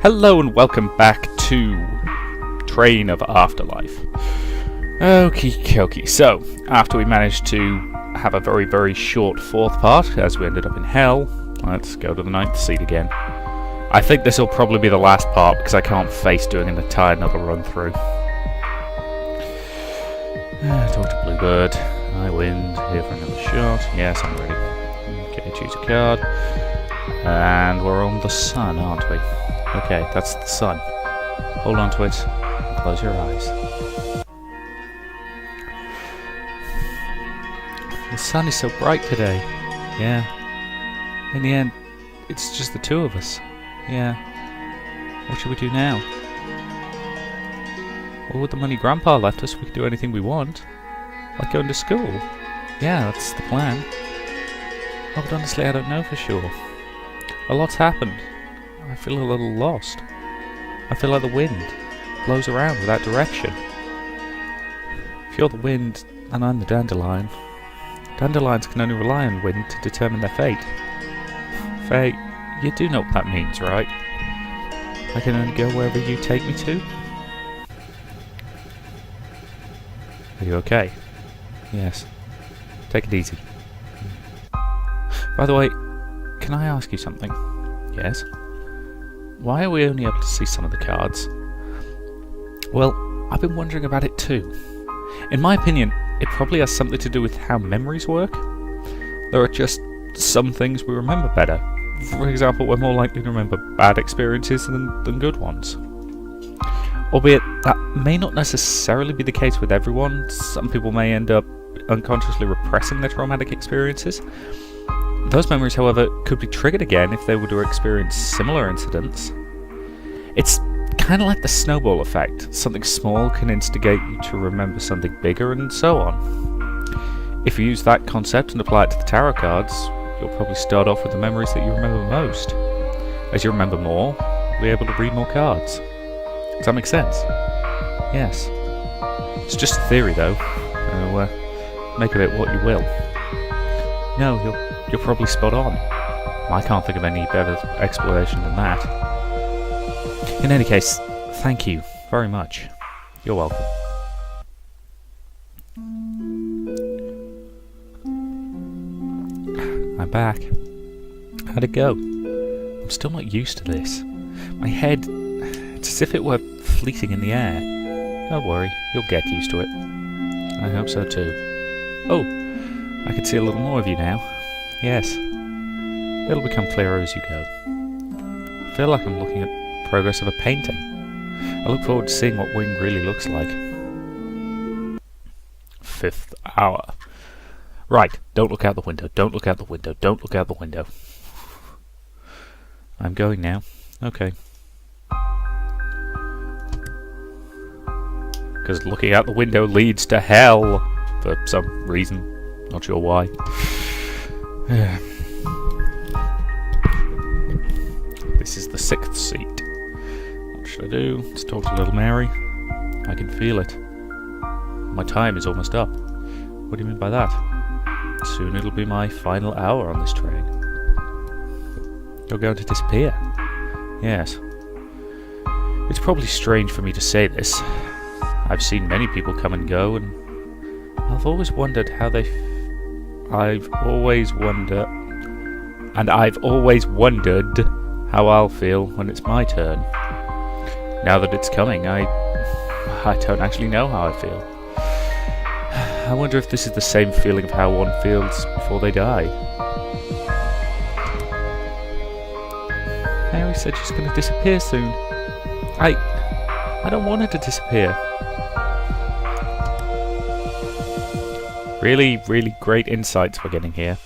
Hello and welcome back to Train of Afterlife. Okie dokie. So, after we managed to have a very, very short fourth part, as we ended up in hell, let's go to the ninth seat again. I think this will probably be the last part because I can't face doing an entire another run through. Talk to Bluebird. I win. Here for another shot. Yes, I'm ready. Okay, choose a card. And we're on the sun, aren't we? Okay, that's the sun. Hold on to it. And close your eyes. The sun is so bright today. Yeah. In the end, it's just the two of us. Yeah. What should we do now? Well, with the money Grandpa left us, we can do anything we want. Like going to school. Yeah, that's the plan. Oh, but honestly, I don't know for sure. A lot's happened. I feel a little lost. I feel like the wind blows around without direction. If you're the wind and I'm the dandelion, dandelions can only rely on wind to determine their fate. Fate, you do know what that means, right? I can only go wherever you take me to? Are you okay? Yes. Take it easy. By the way, can I ask you something? Yes? Why are we only able to see some of the cards? Well, I've been wondering about it too. In my opinion, it probably has something to do with how memories work. There are just some things we remember better. For example, we're more likely to remember bad experiences than good ones. Albeit, that may not necessarily be the case with everyone. Some people may end up unconsciously repressing their traumatic experiences. Those memories, however, could be triggered again if they were to experience similar incidents. It's kind of like the snowball effect. Something small can instigate you to remember something bigger, and so on. If you use that concept and apply it to the tarot cards, you'll probably start off with the memories that you remember most. As you remember more, you'll be able to read more cards. Does that make sense? Yes. It's just a theory, though. Make of it what you will. No, you're probably spot on. I can't think of any better explanation than that. In any case, thank you very much. You're welcome. I'm back. How'd it go? I'm still not used to this. My head, it's as if it were fleeting in the air. Don't worry, you'll get used to it. I hope so too. Oh, I can see a little more of you now. Yes. It'll become clearer as you go. I feel like I'm looking at progress of a painting. I look forward to seeing what wing really looks like. 5th hour. Right, don't look out the window, don't look out the window, don't look out the window. I'm going now. Okay. Because looking out the window leads to hell, for some reason. Not sure why. This is the 6th seat. What should I do? Let's talk to little Mary. I can feel it. My time is almost up. What do you mean by that? Soon it'll be my final hour on this train. You're going to disappear? Yes. It's probably strange for me to say this. I've seen many people come and go, and I've always wondered how they... I've always wondered how I'll feel when it's my turn. Now that it's coming, I don't actually know how I feel. I wonder if this is the same feeling of how one feels before they die. Mary said she's going to disappear soon. I don't want her to disappear. Really, really great insights we're getting here.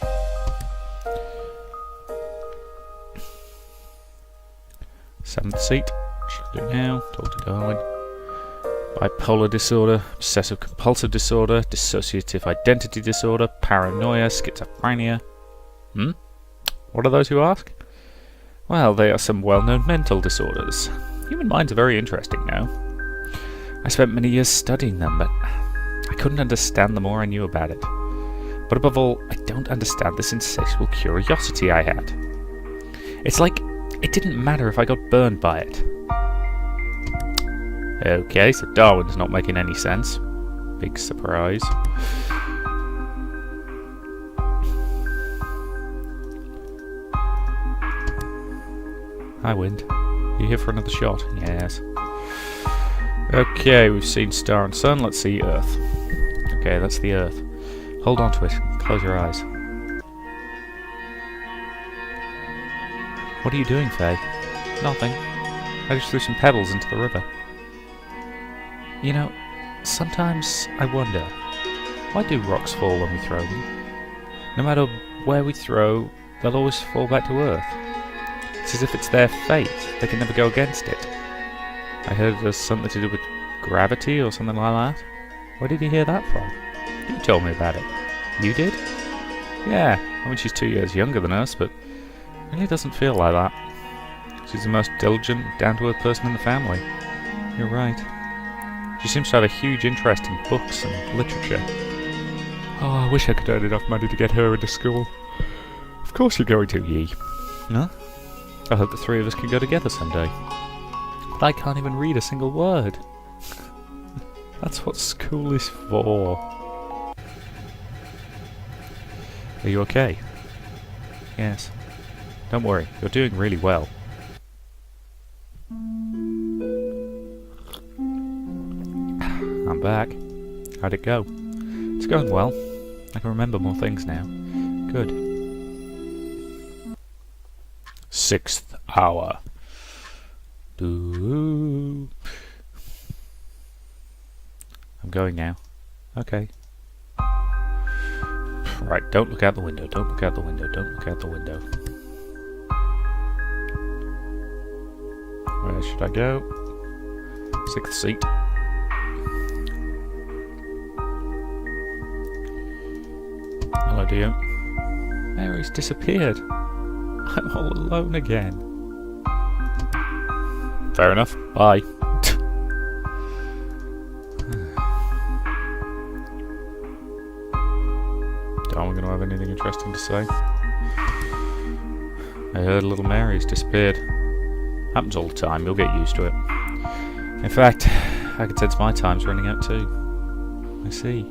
Seventh seat. What should I do now? Talk to Darwin. Bipolar disorder, obsessive compulsive disorder, dissociative identity disorder, paranoia, schizophrenia. What are those, you ask? Well, they are some well-known mental disorders. Human minds are very interesting now. I spent many years studying them, but I couldn't understand the more I knew about it. But above all, I don't understand this insatiable curiosity I had. It's like It didn't matter if I got burned by it. Okay, so Darwin's not making any sense. Big surprise. Hi, Wind. You here for another shot? Yes. Okay, we've seen star and sun. Let's see Earth. Okay, that's the Earth. Hold on to it. Close your eyes. What are you doing, Faye? Nothing. I just threw some pebbles into the river. You know, sometimes I wonder, why do rocks fall when we throw them? No matter where we throw, they'll always fall back to Earth. It's as if it's their fate. They can never go against it. I heard there's something to do with gravity or something like that. Where did you hear that from? You told me about it. You did? Yeah, I mean she's 2 years younger than us, but really doesn't feel like that. She's the most diligent, down-to-earth person in the family. You're right. She seems to have a huge interest in books and literature. Oh, I wish I could earn enough money to get her into school. Of course you're going to, Yee. Huh? I hope the three of us can go together someday. But I can't even read a single word. That's what school is for. Are you okay? Yes. Don't worry, you're doing really well. I'm back. How'd it go? It's going well. I can remember more things now. Good. 6th hour. Doo. I'm going now. Okay. Right, don't look out the window, don't look out the window, don't look out the window. Where should I go? 6th seat. Hello, dear. Mary's disappeared. I'm all alone again. Fair enough. Bye. Darwin gonna have anything interesting to say? I heard little Mary's disappeared. Happens all the time, you'll get used to it. In fact, I could sense my time's running out too. I see.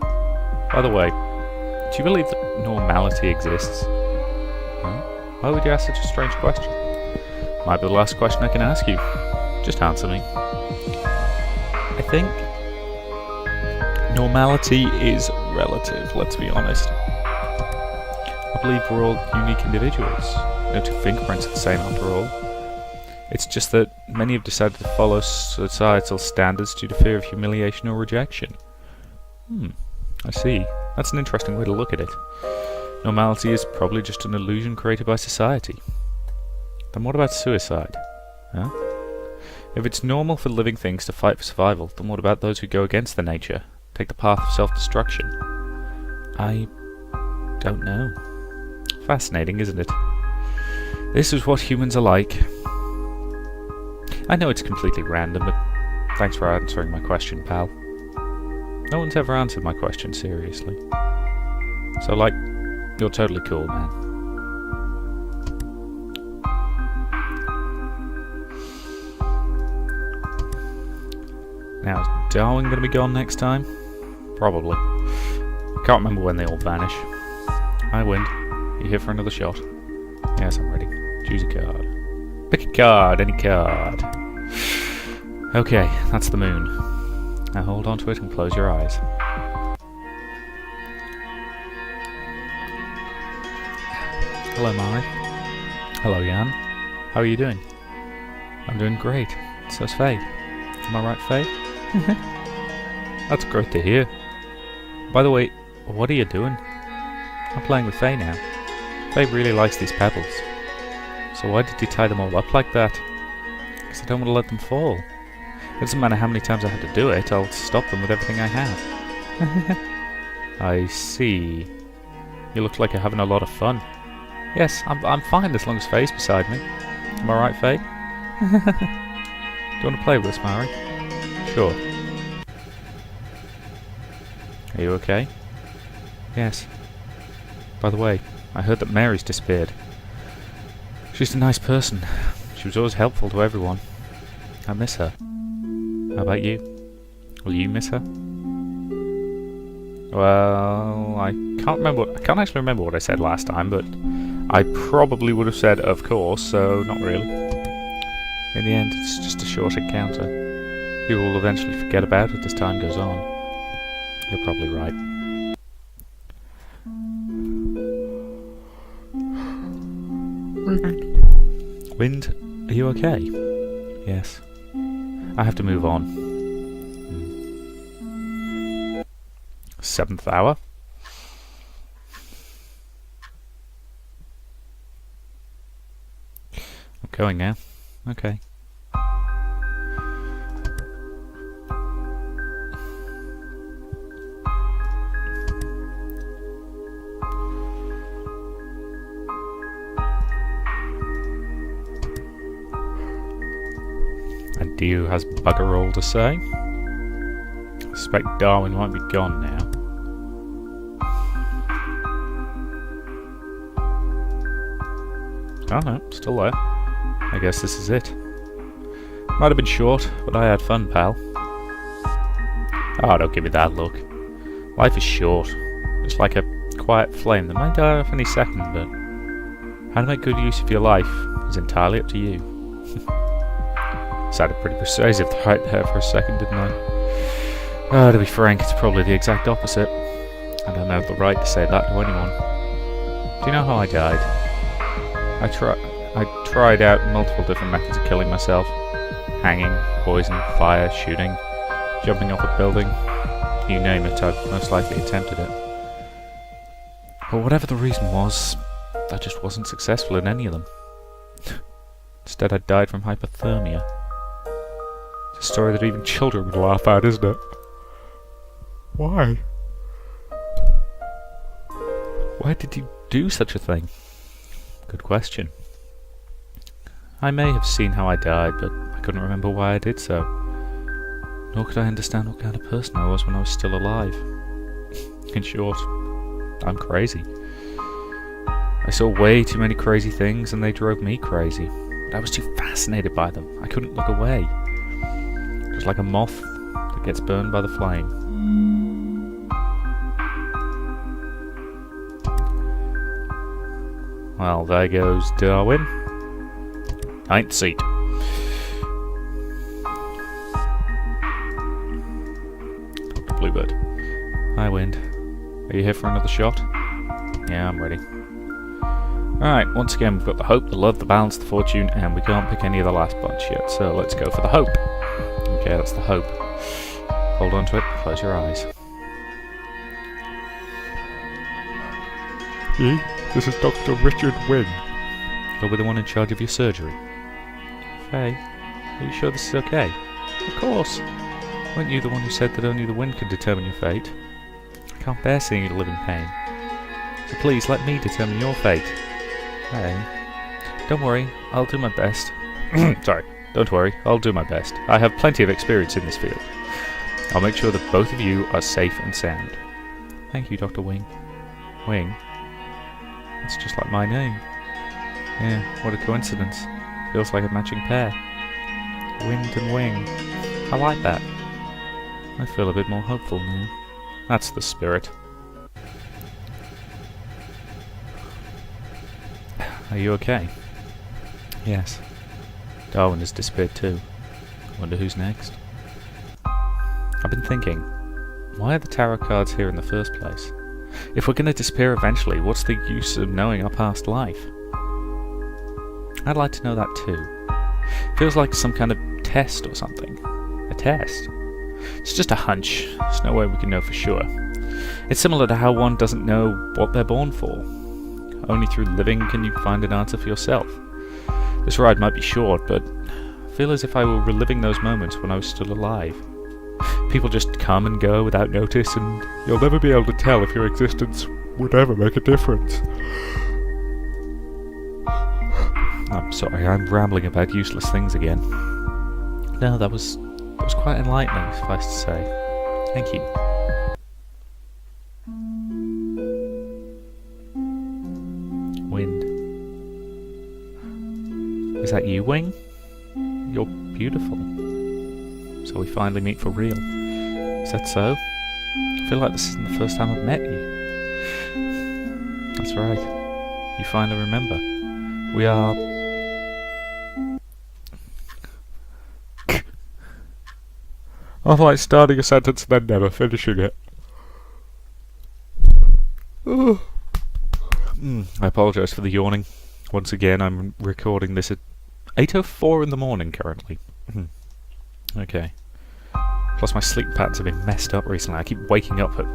By the way, do you believe that normality exists? Huh? Why would you ask such a strange question? Might be the last question I can ask you. Just answer me. I think normality is relative, let's be honest. I believe we're all unique individuals. No two fingerprints are the same after all. It's just that many have decided to follow societal standards due to fear of humiliation or rejection. I see. That's an interesting way to look at it. Normality is probably just an illusion created by society. Then what about suicide? Huh? If it's normal for living things to fight for survival, then what about those who go against the nature, take the path of self-destruction? I don't know. Fascinating, isn't it? This is what humans are like. I know it's completely random, but thanks for answering my question, pal. No one's ever answered my question seriously. So, like, you're totally cool, man. Now, is Darwin going to be gone next time? Probably. Can't remember when they all vanish. Hi, Wind. You here for another shot? Yes, I'm ready. Choose a card. Pick a card, any card. Okay, that's the moon. Now hold on to it and close your eyes. Hello, Mari. Hello, Jan. How are you doing? I'm doing great. So's Faye. Am I right, Faye? That's great to hear. By the way, what are you doing? I'm playing with Faye now. Faye really likes these pebbles. So why did you tie them all up like that? Because I don't want to let them fall. It doesn't matter how many times I have to do it, I'll stop them with everything I have. I see. You look like you're having a lot of fun. Yes, I'm fine as long as Faye's beside me. Am I right, Faye? Do you want to play with us, Mari? Sure. Are you okay? Yes. By the way, I heard that Mary's disappeared. She's a nice person. She She was always helpful to everyone. I miss her. How about you? Will you miss her? Well, I can't actually remember what I said last time, but I probably would have said of course, so not really. In the end, it's just a short encounter. People will eventually forget about it as time goes on. You're probably right. Wind, are you okay? Yes. I have to move on. 7th hour. I'm going now. Okay. And Dio has bugger all to say. I suspect Darwin might be gone now. Oh no, still there. I guess this is it. Might have been short, but I had fun, pal. Oh, don't give me that look. Life is short. It's like a quiet flame that might die off any second, but how to make good use of your life is entirely up to you. Sounded pretty persuasive right there for a second, didn't I? To be frank, it's probably the exact opposite. I don't have the right to say that to anyone. Do you know how I died? I tried out multiple different methods of killing myself. Hanging, poison, fire, shooting, jumping off a building. You name it, I've most likely attempted it. But whatever the reason was, I just wasn't successful in any of them. Instead, I died from hypothermia. It's a story that even children would laugh at, isn't it? Why? Why did you do such a thing? Good question. I may have seen how I died, but I couldn't remember why I did so. Nor could I understand what kind of person I was when I was still alive. In short, I'm crazy. I saw way too many crazy things and they drove me crazy. But I was too fascinated by them. I couldn't look away. It was like a moth that gets burned by the flame. Well, there goes Darwin. 9th seat. Dr. Bluebird. Hi, Wind. Are you here for another shot? Yeah, I'm ready. Alright, once again we've got the hope, the love, the balance, the fortune, and we can't pick any of the last bunch yet, so let's go for the hope. Okay, that's the hope. Hold on to it, close your eyes. This is Dr. Richard Wynne. You'll be the one in charge of your surgery. Faye, are you sure this is okay? Of course. Weren't you the one who said that only the wind could determine your fate? I can't bear seeing you live in pain. So please, let me determine your fate. Faye, don't worry, I'll do my best. Sorry, don't worry, I'll do my best. I have plenty of experience in this field. I'll make sure that both of you are safe and sound. Thank you, Dr. Wing. Wing? It's just like my name. Yeah, what a coincidence. Feels like a matching pair. Wind and wing. I like that. I feel a bit more hopeful now. That's the spirit. Are you okay? Yes. Darwin has disappeared too. Wonder who's next. I've been thinking, why are the tarot cards here in the first place? If we're going to disappear eventually, what's the use of knowing our past life? I'd like to know that too. Feels like some kind of test or something. A test? It's just a hunch. There's no way we can know for sure. It's similar to how one doesn't know what they're born for. Only through living can you find an answer for yourself. This ride might be short, but I feel as if I were reliving those moments when I was still alive. People just come and go without notice, and you'll never be able to tell if your existence would ever make a difference. I'm sorry, I'm rambling about useless things again. No, that was quite enlightening, suffice to say. Thank you. Wind. Is that you, Wing? You're beautiful. So we finally meet for real. Is that so? I feel like this isn't the first time I've met you. That's right. You finally remember. We are... I like starting a sentence and then never finishing it. I apologise for the yawning. Once again, I'm recording this at 8:04 in the morning currently. Okay. Plus my sleep patterns have been messed up recently. I keep waking up at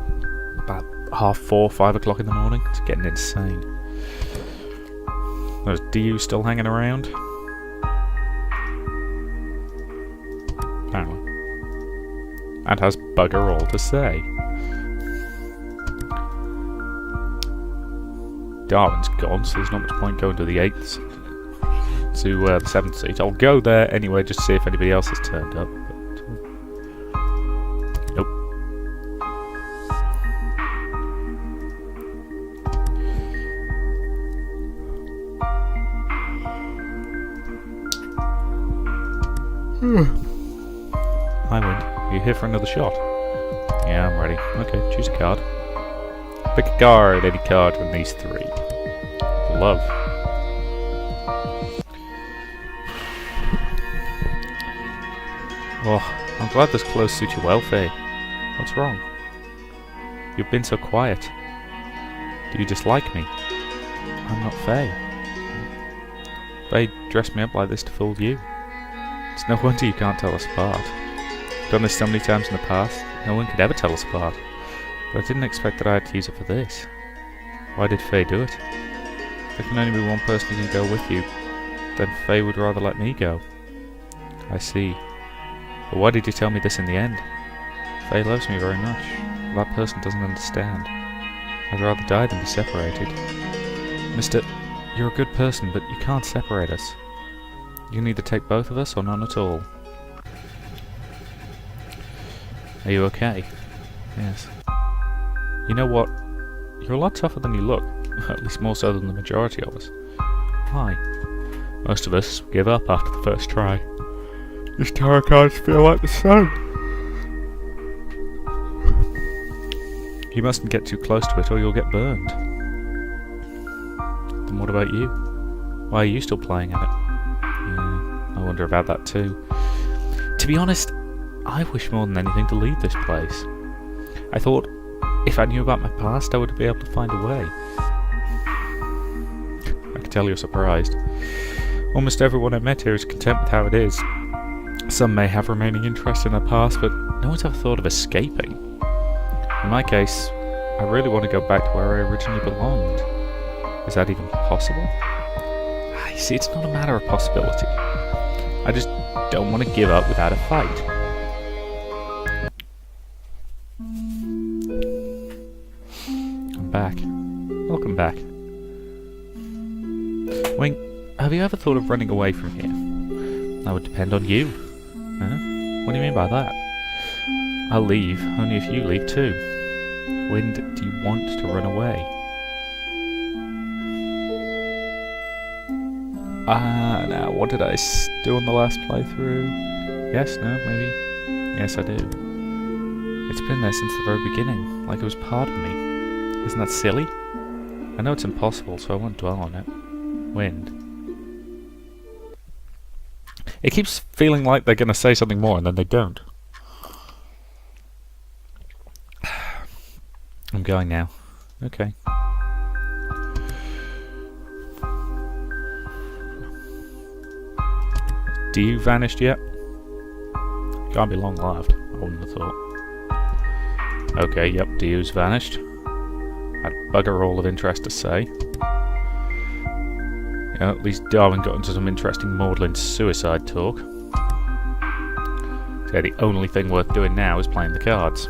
about 4:30, 5 o'clock in the morning. It's getting insane. There's DU still hanging around. Apparently. And has bugger all to say. Darwin's gone, so there's not much point going to the 8th to the 7th seat. I'll go there anyway just to see if anybody else has turned up. But, nope. Hi, Wind. Are you here for another shot? Yeah, I'm ready. Okay, choose a card. Pick a card, any card from these three. Love. Oh, I'm glad this clothes suit you well, Faye. What's wrong? You've been so quiet. Do you dislike me? I'm not Faye. Faye dressed me up like this to fool you. It's no wonder you can't tell us apart. I've done this so many times in the past, no one could ever tell us apart. But I didn't expect that I had to use it for this. Why did Faye do it? There can only be one person who can go with you. Then Faye would rather let me go. I see. But why did you tell me this in the end? Faye loves me very much. But that person doesn't understand. I'd rather die than be separated. Mister, you're a good person, but you can't separate us. You can either take both of us or none at all. Are you okay? Yes. You know what? You're a lot tougher than you look. At least more so than the majority of us. Why? Most of us give up after the first try. These tarot cards feel like the sun. You mustn't get too close to it or you'll get burned. Then what about you? Why are you still playing at it? Yeah, I wonder about that too. To be honest, I wish more than anything to leave this place. I thought, if I knew about my past, I would be able to find a way. I can tell you're surprised. Almost everyone I met here is content with how it is. Some may have remaining interest in their past, but no one's ever thought of escaping. In my case, I really want to go back to where I originally belonged. Is that even possible? You see, it's not a matter of possibility. I just don't want to give up without a fight. I'm back. Welcome back. Wing, have you ever thought of running away from here? That would depend on you. Huh? What do you mean by that? I'll leave, only if you leave too. Wind, do you want to run away? Now, what did I do on the last playthrough? Yes, no, maybe? Yes, I do. It's been there since the very beginning, like it was part of me. Isn't that silly? I know it's impossible, so I won't dwell on it. Wind. It keeps feeling like they're going to say something more, and then they don't. I'm going now. Okay. Do you vanished yet? Can't be long left, I wouldn't have thought. Okay, yep, Dio's vanished. Had bugger all of interest to say. Yeah, at least Darwin got into some interesting maudlin suicide talk. So yeah, the only thing worth doing now is playing the cards.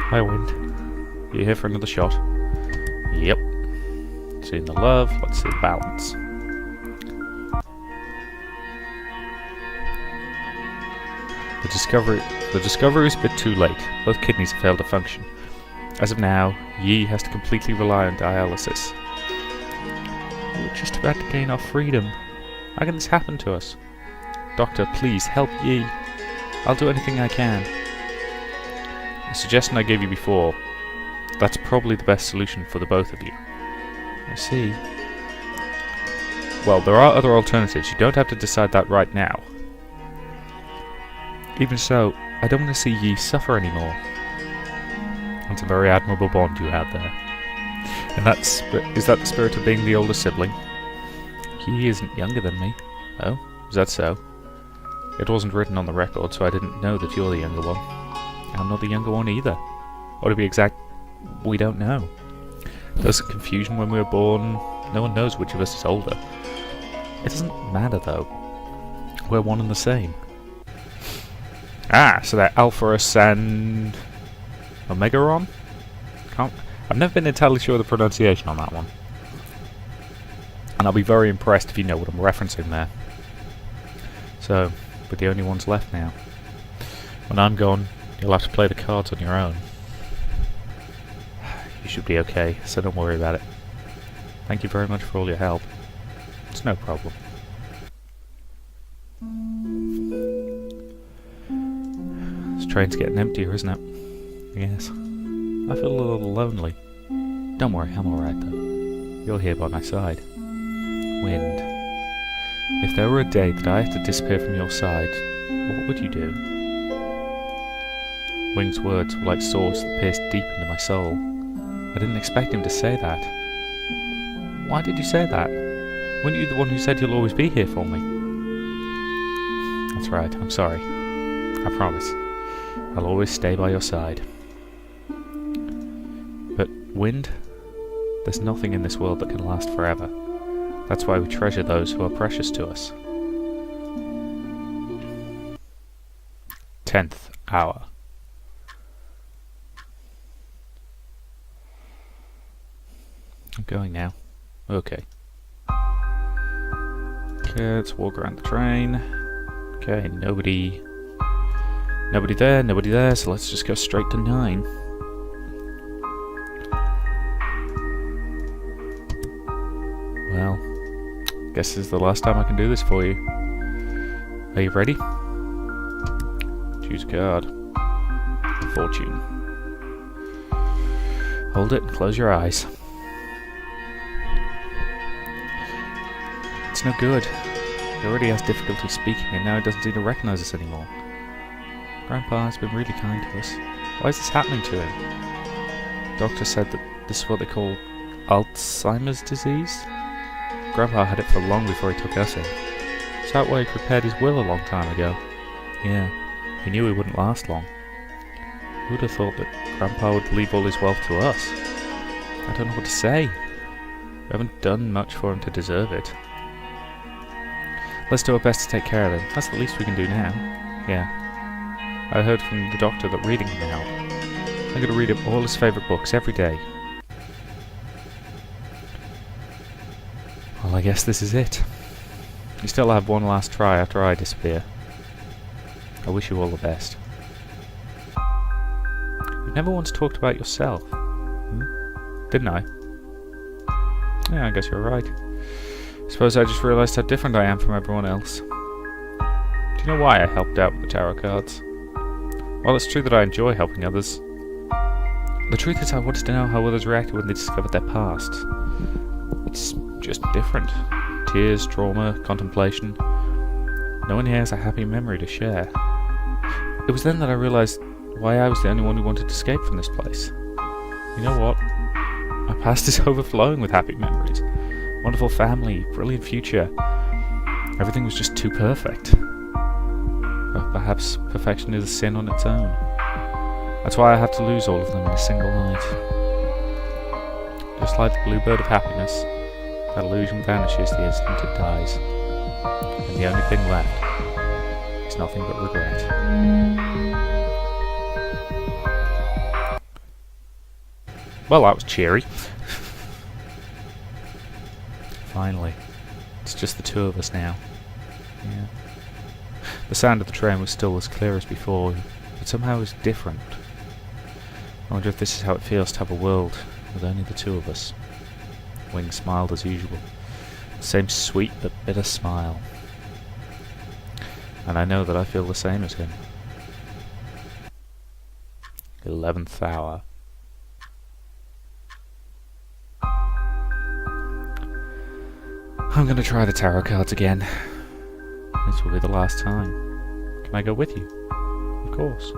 Hi, Wind. You here for another shot? Yep. Seeing the love, let's see the balance. The discovery is a bit too late. Both kidneys have failed to function. As of now, Yi has to completely rely on dialysis. We're just about to gain our freedom. How can this happen to us? Doctor, please help Yi. I'll do anything I can. The suggestion I gave you before, that's probably the best solution for the both of you. I see. Well, there are other alternatives. You don't have to decide that right now. Even so, I don't want to see Yi suffer anymore. That's a very admirable bond you have there. And is that the spirit of being the older sibling? He isn't younger than me. Oh, is that so? It wasn't written on the record, so I didn't know that you're the younger one. I'm not the younger one either. Or to be exact, we don't know. There was confusion when we were born. No one knows which of us is older. It doesn't matter though. We're one and the same. Ah, so they're Alphaurus and Omegaron? I've never been entirely sure of the pronunciation on that one. And I'll be very impressed if you know what I'm referencing there. So, we're the only ones left now. When I'm gone, you'll have to play the cards on your own. You should be okay, so don't worry about it. Thank you very much for all your help. It's no problem. This train's getting emptier, isn't it? Yes. I feel a little lonely. Don't worry, I'm alright though. You're here by my side. Wind. If there were a day that I had to disappear from your side, what would you do? Wing's words were like swords that pierced deep into my soul. I didn't expect him to say that. Why did you say that? Weren't you the one who said you'll always be here for me? That's right, I'm sorry. I promise. I'll always stay by your side. But, Wind, there's nothing in this world that can last forever. That's why we treasure those who are precious to us. 10th hour. I'm going now. Okay. Okay, let's walk around the train. Okay, nobody there, so let's just go straight to 9. Well, guess this is the last time I can do this for you. Are you ready? Choose a card. Fortune. Hold it and close your eyes. It's no good. He already has difficulty speaking and now he doesn't seem to recognize us anymore. Grandpa has been really kind to us. Why is this happening to him? Doctor said that this is what they call Alzheimer's disease. Grandpa had it for long before he took us in. Is that why he prepared his will a long time ago? Yeah, he knew he wouldn't last long. Who would have thought that Grandpa would leave all his wealth to us? I don't know what to say. We haven't done much for him to deserve it. Let's do our best to take care of him. That's the least we can do now. Yeah. I heard from the doctor that reading can help. I'm going to read him all his favourite books every day. Well, I guess this is it. You still have one last try after I disappear. I wish you all the best. You've never once talked about yourself. Didn't I? Yeah, I guess you're right. Suppose I just realised how different I am from everyone else. Do you know why I helped out with the tarot cards? Well, it's true that I enjoy helping others. The truth is I wanted to know how others reacted when they discovered their past. It's just different. Tears, trauma, contemplation. No one here has a happy memory to share. It was then that I realised why I was the only one who wanted to escape from this place. You know what? My past is overflowing with happy memories. Wonderful family, brilliant future. Everything was just too perfect. But perhaps perfection is a sin on its own. That's why I have to lose all of them in a single night. Just like the bluebird of happiness, that illusion vanishes the instant it dies. And the only thing left is nothing but regret. Well, that was cheery. Finally. It's just the two of us now. Yeah. The sound of the train was still as clear as before, but somehow it was different. I wonder if this is how it feels to have a world with only the two of us. Wing smiled as usual. Same sweet but bitter smile. And I know that I feel the same as him. 11th hour. I'm gonna try the tarot cards again. This will be the last time. Can I go with you? Of course.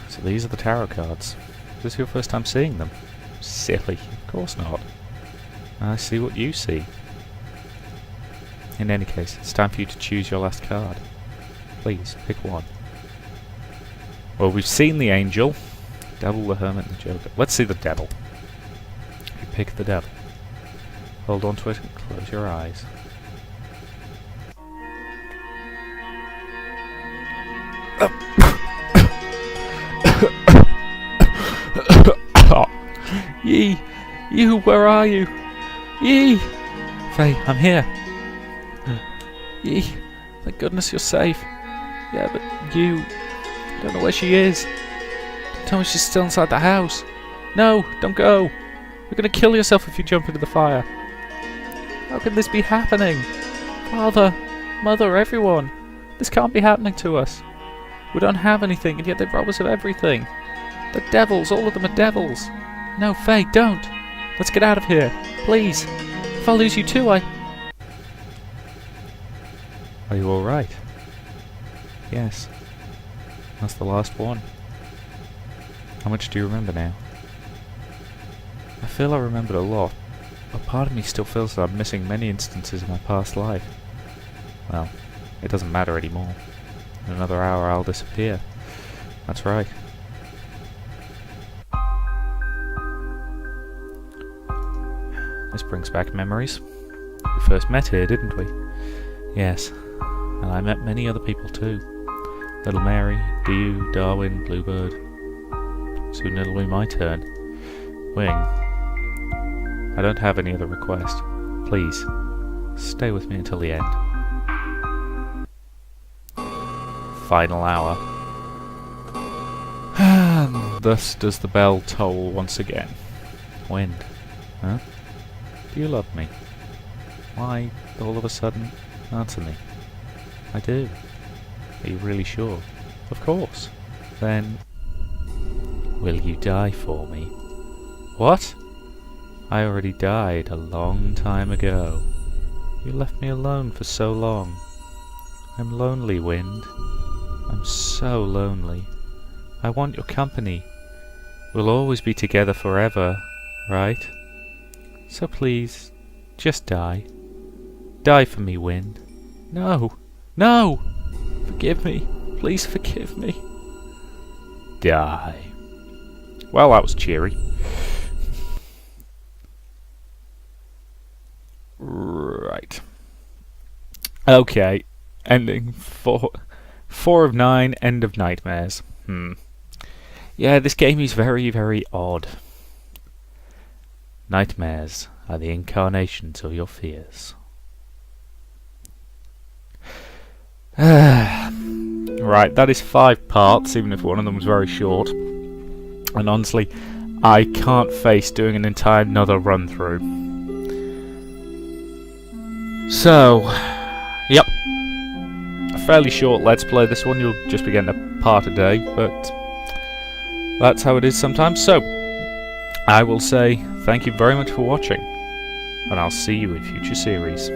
So these are the tarot cards. Is this your first time seeing them? Silly. Of course not. I see what you see. In any case, it's time for you to choose your last card. Please, pick one. Well, we've seen the angel, devil, the hermit, and the joker. Let's see the devil. You pick the devil. Hold on to it and close your eyes. Yee! You, where are you? Yee! Faye, I'm here. Yee! Thank goodness you're safe. Yeah, but you... I don't know where she is. Tell me she's still inside the house. No, don't go. You're gonna kill yourself if you jump into the fire. How can this be happening? Father, Mother, everyone. This can't be happening to us. We don't have anything, and yet they rob us of everything. They're devils, all of them are devils. No, Faye, don't. Let's get out of here. Please. If I lose you too, Are you alright? Yes. That's the last one. How much do you remember now? I feel I remembered a lot, but part of me still feels that I'm missing many instances of my past life. Well, it doesn't matter anymore. In another hour I'll disappear. That's right. This brings back memories. We first met here, didn't we? Yes. And I met many other people too. Little Mary, Dew, Darwin, Bluebird. Soon it'll be my turn. Wing, I don't have any other request. Please, stay with me until the end. Final hour. And thus does the bell toll once again. Wind, huh? Do you love me? Why, all of a sudden, answer me. I do. Are you really sure? Of course. Then, will you die for me? What? I already died a long time ago. You left me alone for so long. I'm lonely, Wind. I'm so lonely. I want your company. We'll always be together forever, right? So please, just die. Die for me, Wind. No! No! Forgive me. Please forgive me. Die. Well, that was cheery. Right. Okay. Ending 4 of 9, End of Nightmares. Yeah, this game is very, very odd. Nightmares are the incarnations of your fears. Right, that is 5 parts, even if one of them was very short. And honestly, I can't face doing an entire another run through. So, yep. A fairly short Let's Play. This one you'll just be getting a part a day, but that's how it is sometimes. So, I will say thank you very much for watching, and I'll see you in future series.